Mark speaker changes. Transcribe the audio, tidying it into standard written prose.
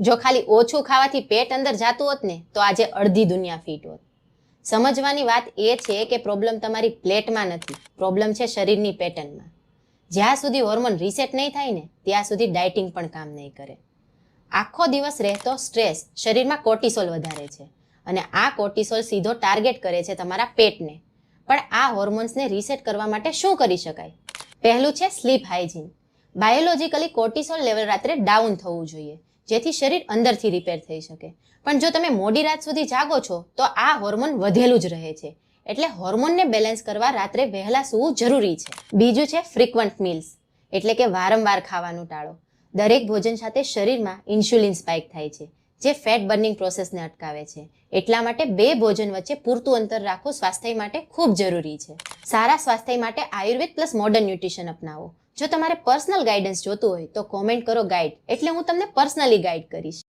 Speaker 1: જો ખાલી ઓછું ખાવાથી પેટ અંદર જાતું હોત ને તો આજે અડધી દુનિયા ફિટ હોત. સમજવાની વાત એ છે કે પ્રોબ્લેમ તમારી પ્લેટમાં નથી, પ્રોબ્લેમ છે શરીરની પેટર્નમાં. જ્યાં સુધી હોર્મોન રીસેટ નહીં થાય ને ત્યાં સુધી ડાયટિંગ પણ કામ નહીં કરે. આખો દિવસ રહેતો સ્ટ્રેસ શરીરમાં કોર્ટિસોલ વધારે છે અને આ કોર્ટિસોલ સીધો ટાર્ગેટ કરે છે તમારા પેટને. પણ આ હોર્મોન્સને રીસેટ કરવા માટે શું કરી શકાય? પહેલું છે slip hygiene. Biologically cortisol level રાત્રે ડાઉન થવું જોઈએ જેથી શરીર અંદરથી રિપેર થઈ શકે. પણ જો તમે મોડી રાત સુધી જાગો છો તો આ હોર્મોન વધેલું જ રહે છે. એટલે હોર્મોનને બેલેન્સ કરવા રાત્રે વહેલા સૂવું જરૂરી છે. બીજું છે ફ્રીક્વન્ટ મીલ્સ, એટલે કે વારંવાર ખાવાનું ટાળો. દરેક ભોજન સાથે શરીરમાં ઇન્સ્યુલિન સ્પાઇક થાય છે જે ફેટ બર્નિંગ પ્રોસેસને અટકાવે છે. એટલા માટે બે ભોજન વચ્ચે પૂરતું અંતર રાખવું સ્વાસ્થ્ય માટે ખૂબ જરૂરી છે. સારા સ્વાસ્થ્ય માટે આયુર્વેદ પ્લસ મોડર્ન ન્યુટ્રિશન અપનાવો. જો તમારે પર્સનલ ગાઈડન્સ જોતું હોય તો કોમેન્ટ કરો ગાઈડ, એટલે હું તમને પર્સનલી ગાઈડ કરીશ.